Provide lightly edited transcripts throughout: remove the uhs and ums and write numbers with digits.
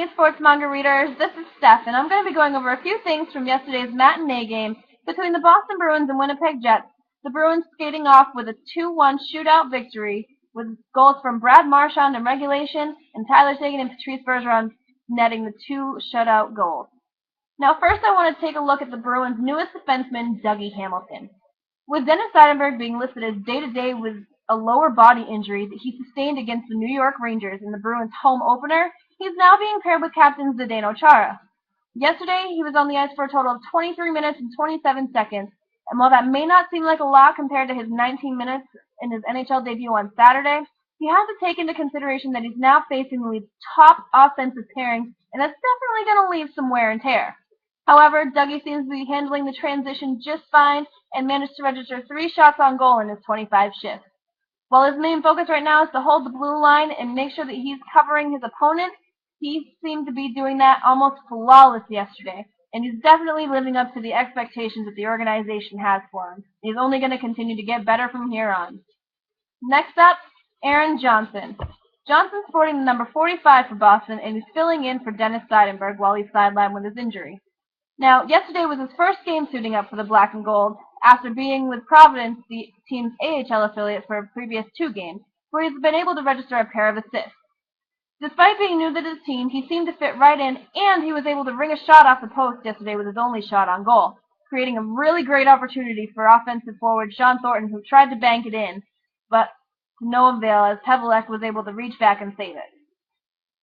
Hey, sports manga readers, this is Steph, and I'm going to be going over a few things from yesterday's matinee game between the Boston Bruins and Winnipeg Jets. The Bruins skating off with a 2-1 shootout victory with goals from Brad Marchand in regulation and Tyler Seguin and Patrice Bergeron netting the two shutout goals. Now, first I want to take a look at the Bruins' newest defenseman, Dougie Hamilton. With Dennis Seidenberg being listed as day-to-day with a lower body injury that he sustained against the New York Rangers in the Bruins' home opener, he's now being paired with captain Zdeno Chara. Yesterday, he was on the ice for a total of 23 minutes and 27 seconds, and while that may not seem like a lot compared to his 19 minutes in his NHL debut on Saturday, you have to take into consideration that he's now facing the league's top offensive pairing, and that's definitely going to leave some wear and tear. However, Dougie seems to be handling the transition just fine and managed to register 3 shots on goal in his 25 shifts. While his main focus right now is to hold the blue line and make sure that he's covering his opponent, he seemed to be doing that almost flawless yesterday, and he's definitely living up to the expectations that the organization has for him. He's only going to continue to get better from here on. Next up, Aaron Johnson. Johnson's sporting the number 45 for Boston, and he's filling in for Dennis Seidenberg while he's sidelined with his injury. Now, yesterday was his first game suiting up for the Black and Gold, after being with Providence, the team's AHL affiliate, for the previous 2 games, where he's been able to register a pair of assists. Despite being new to the team, he seemed to fit right in, and he was able to ring a shot off the post yesterday with his only shot on goal, creating a really great opportunity for offensive forward Sean Thornton, who tried to bank it in, but to no avail as Pavelec was able to reach back and save it.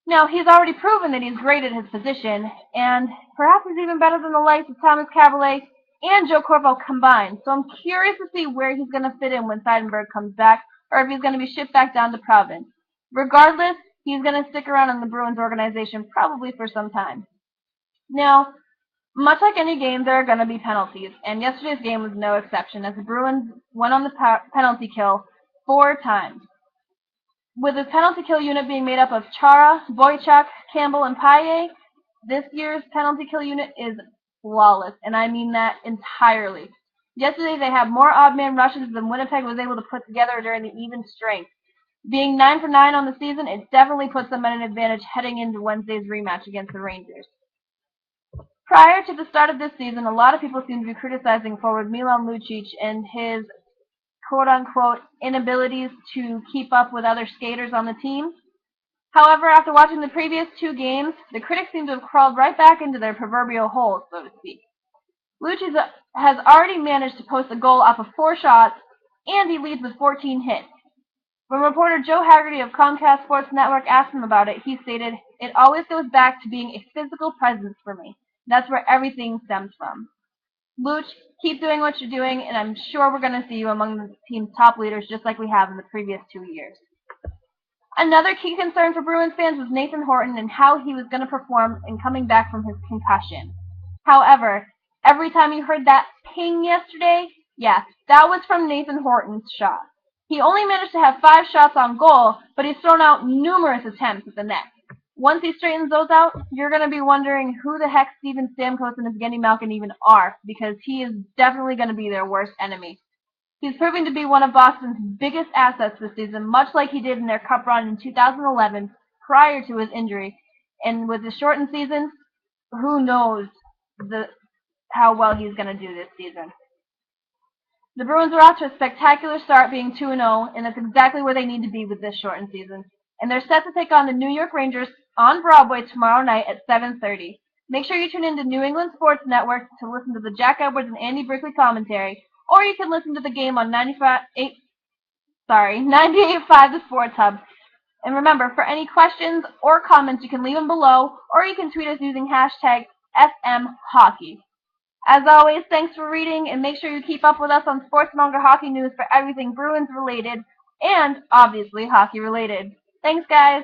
Now, he's already proven that he's great at his position, and perhaps he's even better than the likes of Thomas Kaberle and Joe Corvo combined, so I'm curious to see where he's going to fit in when Seidenberg comes back, or if he's going to be shipped back down to Providence. Regardless, he's going to stick around in the Bruins organization probably for some time. Now, much like any game, there are going to be penalties, and yesterday's game was no exception, as the Bruins went on the penalty kill 4 times. With the penalty kill unit being made up of Chara, Boychuk, Campbell, and Paille, this year's penalty kill unit is flawless, and I mean that entirely. Yesterday they had more odd man rushes than Winnipeg was able to put together during the even strength. Being 9 for 9 on the season, it definitely puts them at an advantage heading into Wednesday's rematch against the Rangers. Prior to the start of this season, a lot of people seem to be criticizing forward Milan Lucic and his quote-unquote inabilities to keep up with other skaters on the team. However, after watching the previous 2 games, the critics seem to have crawled right back into their proverbial holes, so to speak. Lucic has already managed to post a goal off of 4 shots, and he leads with 14 hits. When reporter Joe Haggerty of Comcast Sports Network asked him about it, he stated, "It always goes back to being a physical presence for me. That's where everything stems from. Luch, keep doing what you're doing, and I'm sure we're going to see you among the team's top leaders just like we have in the previous 2 years." Another key concern for Bruins fans was Nathan Horton and how he was going to perform in coming back from his concussion. However, every time you heard that ping yesterday, yes, that was from Nathan Horton's shot. He only managed to have 5 shots on goal, but he's thrown out numerous attempts at the net. Once he straightens those out, you're going to be wondering who the heck Steven Stamkos and Evgeny Malkin even are, because he is definitely going to be their worst enemy. He's proving to be one of Boston's biggest assets this season, much like he did in their cup run in 2011 prior to his injury. And with the shortened season, who knows how well he's going to do this season. The Bruins are off to a spectacular start, being 2-0, and that's exactly where they need to be with this shortened season. And they're set to take on the New York Rangers on Broadway tomorrow night at 7:30. Make sure you tune in to New England Sports Network to listen to the Jack Edwards and Andy Brickley commentary, or you can listen to the game on 98.5 The Sports Hub. And remember, for any questions or comments, you can leave them below, or you can tweet us using hashtag SMHockey. As always, thanks for reading, and make sure you keep up with us on Sports Manga Hockey News for everything Bruins related and, obviously, hockey related. Thanks, guys!